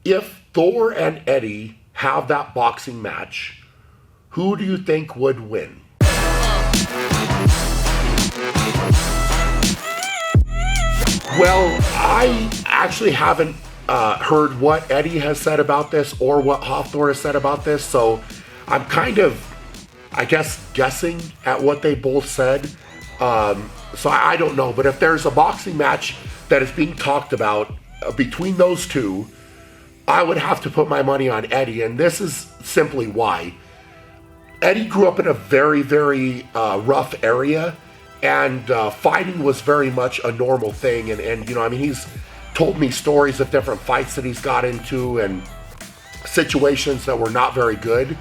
If Thor and Eddie have that boxing match, who do you think would win? Well, I actually haven't heard what Eddie has said about this or what Hafthor has said about this, so I'm kind of, I guess, guessing at what they both said. So I don't know, but if there's a boxing match that is being talked about between those two, I would have to put my money on Eddie, and this is simply why. Eddie grew up in a very, very rough area, and fighting was very much a normal thing. And you know, I mean, he's told me stories of different fights that he's got into and situations that were not very good.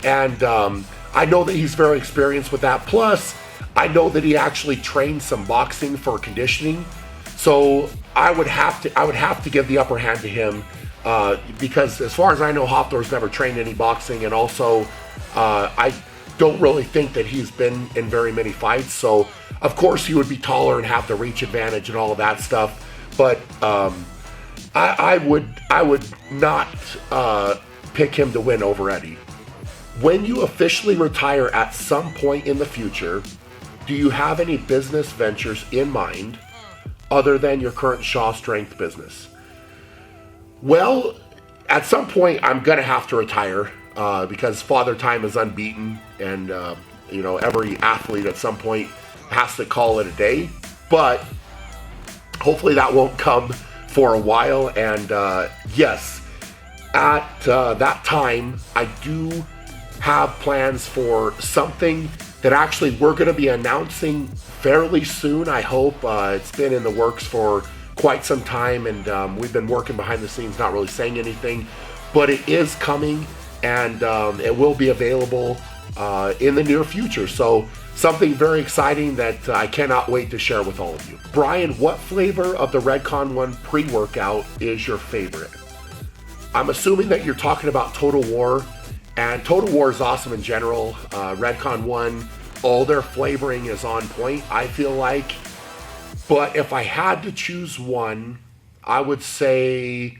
And I know that he's very experienced with that. Plus, I know that he actually trained some boxing for conditioning. So I would have to give the upper hand to him because as far as I know, Hafthor's never trained any boxing, and also I don't really think that he's been in very many fights. So of course he would be taller and have the reach advantage and all of that stuff. But I would not pick him to win over Eddie. When you officially retire at some point in the future, do you have any business ventures in mind other than your current Shaw Strength business? Well, at some point I'm gonna have to retire because Father Time is unbeaten, and you know, every athlete at some point has to call it a day. But hopefully that won't come for a while. And yes, at that time, I do have plans for something that actually we're going to be announcing fairly soon, I hope. It's been in the works for quite some time, and we've been working behind the scenes, not really saying anything, but it is coming, and it will be available in the near future. So something very exciting that I cannot wait to share with all of you. Brian, what flavor of the Redcon 1 pre-workout is your favorite? I'm assuming that you're talking about Total War, and Total War is awesome in general. Redcon 1, all their flavoring is on point, I feel like. But if I had to choose one, I would say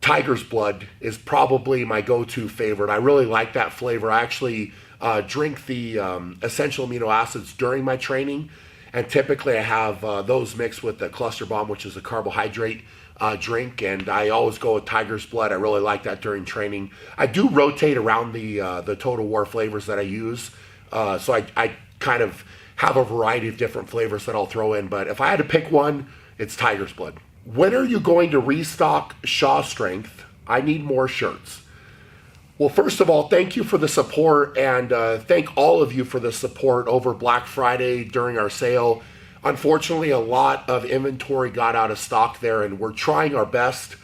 Tiger's Blood is probably my go-to favorite. I really like that flavor. I actually drink the essential amino acids during my training, and typically I have those mixed with the Cluster Bomb, which is a carbohydrate drink, and I always go with Tiger's Blood. I really like that during training. I do rotate around the Total War flavors that I use, so I kind of have a variety of different flavors that I'll throw in, but if I had to pick one, it's Tiger's Blood. When are you going to restock Shaw Strength? I need more shirts. Well, first of all, thank you for the support, and thank all of you for the support over Black Friday during our sale. Unfortunately, a lot of inventory got out of stock there, and we're trying our best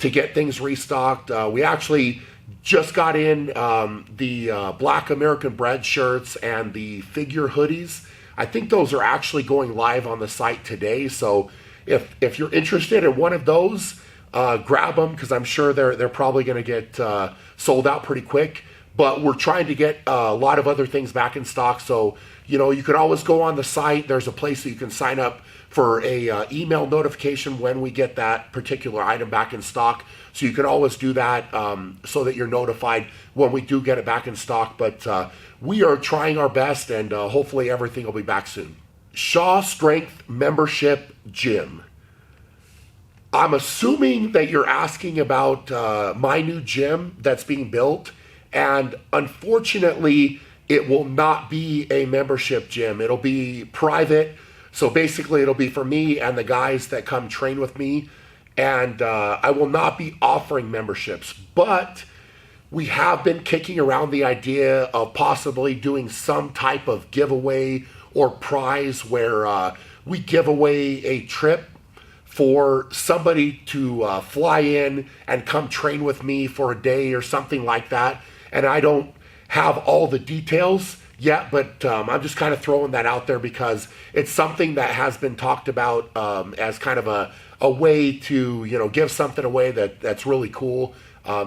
to get things restocked. We actually just got in the Black American Bread shirts and the figure hoodies. I think those are actually going live on the site today. So if you're interested in one of those, grab them, because I'm sure they're probably going to get sold out pretty quick. But we're trying to get a lot of other things back in stock. So, you know, you can always go on the site. There's a place that you can sign up for a email notification when we get that particular item back in stock. So you can always do that so that you're notified when we do get it back in stock. But we are trying our best, and hopefully everything will be back soon. Shaw Strength Membership Gym. I'm assuming that you're asking about my new gym that's being built, and unfortunately it will not be a membership gym. It'll be private, so basically it'll be for me and the guys that come train with me, and I will not be offering memberships. But we have been kicking around the idea of possibly doing some type of giveaway or prize where we give away a trip for somebody to fly in and come train with me for a day or something like that. And I don't have all the details yet, but I'm just kind of throwing that out there because it's something that has been talked about as kind of a way to, you know, give something away that's really cool.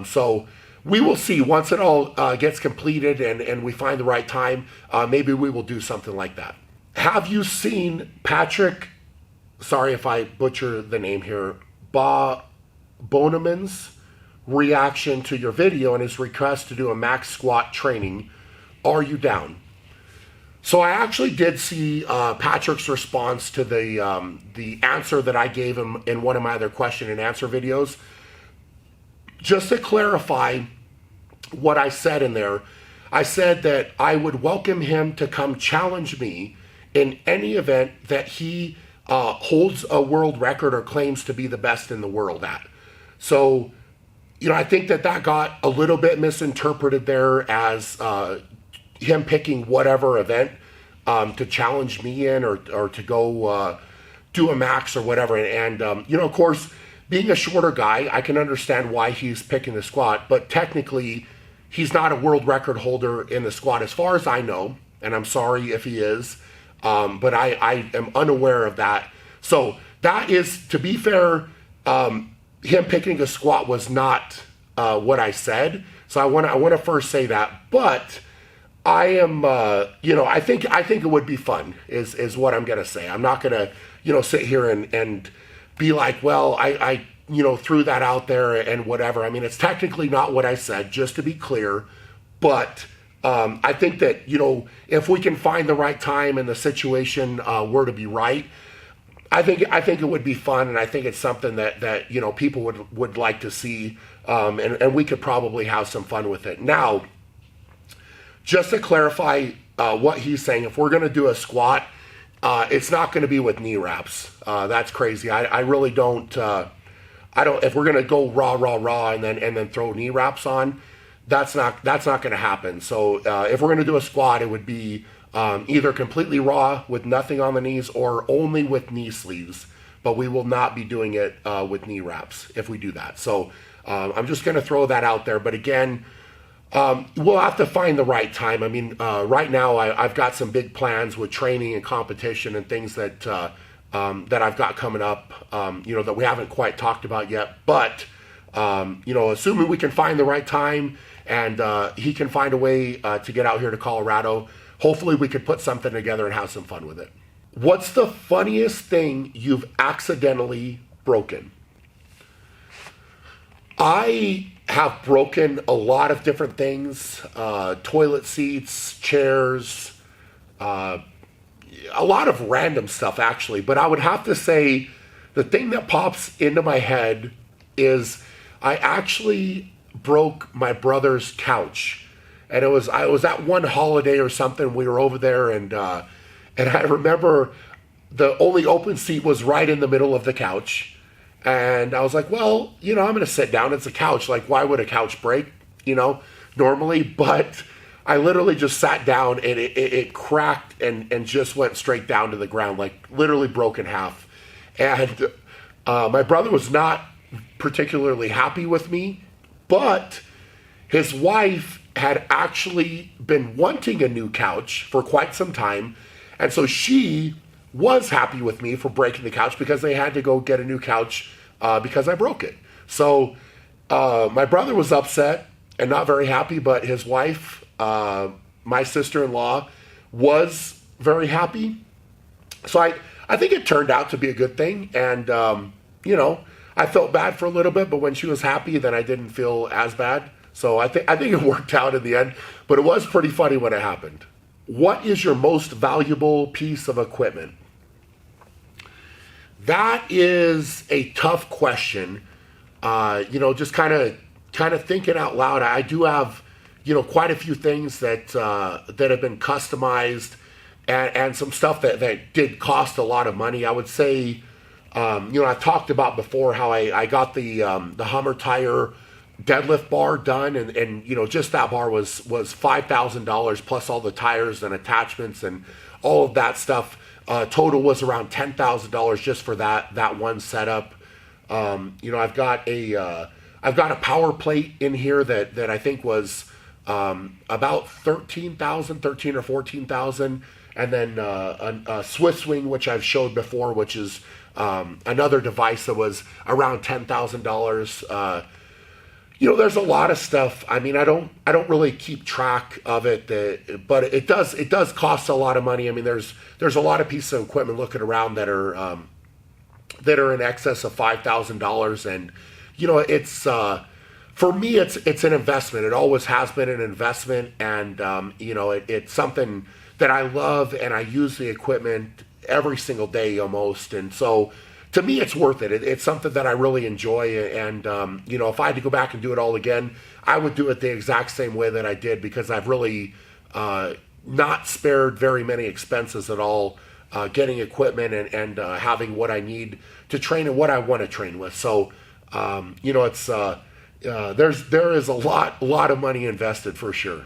So we will see once it all gets completed and we find the right time. Maybe we will do something like that. Have you seen Patrik? Sorry if I butcher the name here. Boneman's reaction to your video and his request to do a max squat training. Are you down? So I actually did see Patrick's response to the answer that I gave him in one of my other question and answer videos. Just to clarify what I said in there, I said that I would welcome him to come challenge me in any event that he holds a world record or claims to be the best in the world at. So, I think that got a little bit misinterpreted there as him picking whatever event to challenge me in or to go do a max or whatever. And of course, being a shorter guy, I can understand why he's picking the squat, but technically he's not a world record holder in the squat as far as I know, and I'm sorry if he is, but I am unaware of that. So that is, to be fair, him picking a squat was not what I said. So I want to first say that, but I am, I think it would be fun is what I'm gonna say. I'm not gonna, sit here and be like, well, I threw that out there and whatever. I mean, it's technically not what I said, just to be clear. But I think that, if we can find the right time and the situation were to be right, I think it would be fun, and I think it's something that people would like to see, and we could probably have some fun with it. Now, just to clarify what he's saying, if we're going to do a squat, it's not going to be with knee wraps. That's crazy. I really don't. If we're going to go raw, and then throw knee wraps on, that's not going to happen. So if we're going to do a squat, it would be either completely raw with nothing on the knees or only with knee sleeves. But we will not be doing it with knee wraps if we do that. So I'm just going to throw that out there. But again, we'll have to find the right time. I mean, right now I've got some big plans with training and competition and things that I've got coming up, that we haven't quite talked about yet. But, assuming we can find the right time and he can find a way to get out here to Colorado, hopefully we could put something together and have some fun with it. What's the funniest thing you've accidentally broken? I have broken a lot of different things, toilet seats, chairs, a lot of random stuff actually, but I would have to say the thing that pops into my head is I actually broke my brother's couch. And I was at one holiday or something, we were over there, and I remember the only open seat was right in the middle of the couch. And I was like, well, I'm going to sit down. It's a couch. Like, why would a couch break, normally? But I literally just sat down and it cracked and just went straight down to the ground, like literally broke in half. And my brother was not particularly happy with me, but his wife had actually been wanting a new couch for quite some time. And so she was happy with me for breaking the couch because they had to go get a new couch because I broke it. So my brother was upset and not very happy, but his wife, my sister-in-law, was very happy. So I think it turned out to be a good thing. And, I felt bad for a little bit, but when she was happy, then I didn't feel as bad. So I think it worked out in the end, but it was pretty funny when it happened. What is your most valuable piece of equipment? That is a tough question. Just kind of thinking out loud. I do have, quite a few things that have been customized and some stuff that did cost a lot of money. I would say, I talked about before how I got the Hummer tire deadlift bar done, and just that bar was $5,000 plus all the tires and attachments and all of that stuff. Total was around $10,000 just for that one setup. I've got a power plate in here that I think was about 13 or 14,000, and then a Swiss swing, which I've showed before, which is another device that was around $10,000. There's a lot of stuff. I mean, I don't really keep track of it, but it does cost a lot of money. I mean, there's a lot of pieces of equipment looking around that are in excess of $5,000, and it's for me, it's an investment. It always has been an investment, and it's something that I love, and I use the equipment every single day almost, and so to me, it's worth it. It's something that I really enjoy, and if I had to go back and do it all again, I would do it the exact same way that I did, because I've really not spared very many expenses at all, getting equipment and having what I need to train and what I want to train with. So it's there is a lot of money invested for sure.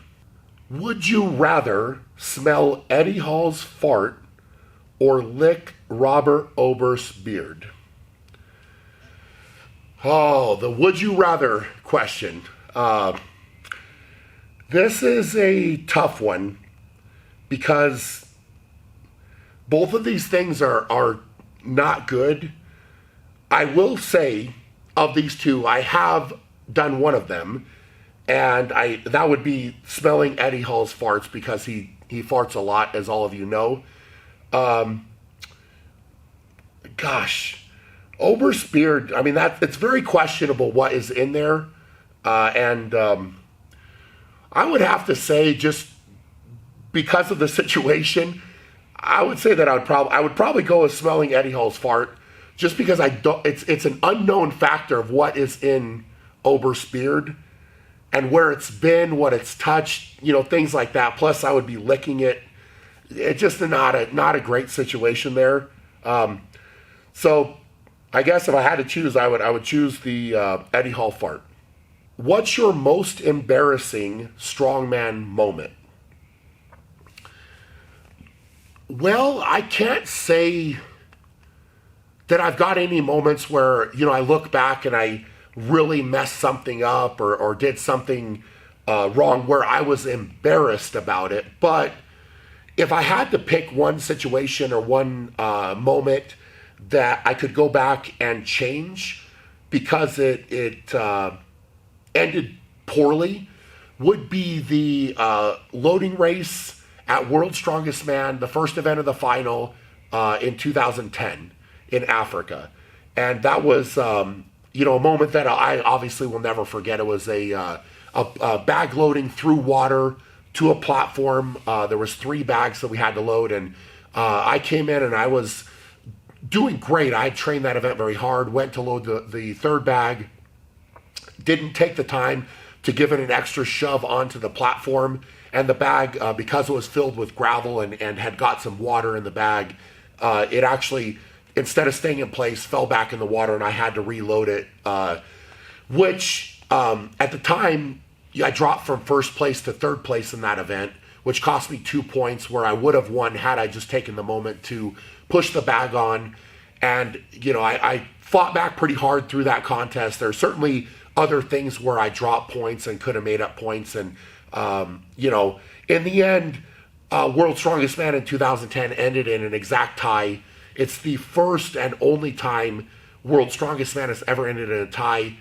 Would you rather smell Eddie Hall's fart or lick Robert Oberst's beard? Oh, the would you rather question. This is a tough one, because both of these things are not good. I will say, of these two, I have done one of them, and that would be smelling Eddie Hall's farts, because he farts a lot, as all of you know. Oberst's beard, I mean, it's very questionable what is in there, and I would have to say, just because of the situation, I would say that I would probably go with smelling Eddie Hall's fart, just because it's an unknown factor of what is in Oberst's beard and where it's been, what it's touched, things like that. Plus, I would be licking it. It's just not a great situation there. So I guess if I had to choose, I would choose the Eddie Hall fart. What's your most embarrassing strongman moment? Well, I can't say that I've got any moments where, I look back and I really messed something up or did something wrong where I was embarrassed about it. But if I had to pick one situation or one moment that I could go back and change because it ended poorly, would be the loading race at World's Strongest Man, the first event of the final in 2010 in Africa. And that was, a moment that I obviously will never forget. It was a bag loading through water to a platform. There was 3 bags that we had to load, and I came in and I was doing great. I had trained that event very hard, went to load the 3rd bag, didn't take the time to give it an extra shove onto the platform, and the bag, because it was filled with gravel and had got some water in the bag, it actually, instead of staying in place, fell back in the water, and I had to reload it, which at the time, I dropped from 1st place to 3rd place in that event, which cost me 2 points, where I would have won had I just taken the moment to push the bag on. And, I fought back pretty hard through that contest. There's certainly other things where I dropped points and could have made up points. And, in the end, World's Strongest Man in 2010 ended in an exact tie. It's the first and only time World's Strongest Man has ever ended in a tie.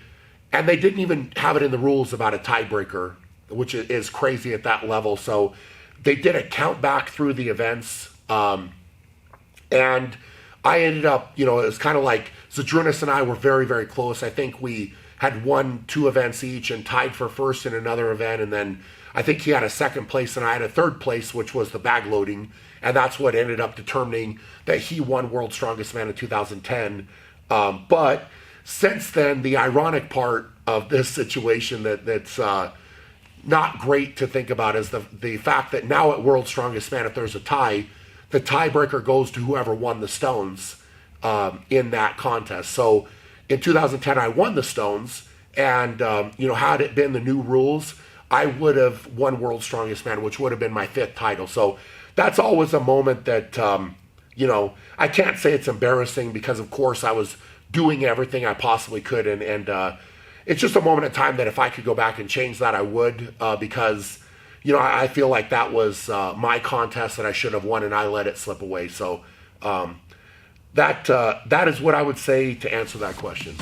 And they didn't even have it in the rules about a tiebreaker, which is crazy at that level. So they did a count back through the events. And I ended up, it was kind of like Zadrunas and I were very, very close. I think we had won 2 events each and tied for first in another event. And then I think he had a 2nd place and I had a 3rd place, which was the bag loading. And that's what ended up determining that he won World's Strongest Man in 2010. But since then, the ironic part of this situation that's not great to think about is the fact that now at World's Strongest Man, if there's a tie, the tiebreaker goes to whoever won the stones in that contest. So in 2010, I won the stones, and had it been the new rules, I would have won World's Strongest Man, which would have been my 5th title. So that's always a moment that I can't say it's embarrassing, because of course I was doing everything I possibly could, and it's just a moment in time that if I could go back and change that, I would, because I feel like that was my contest that I should have won, and I let it slip away. So that is what I would say to answer that question.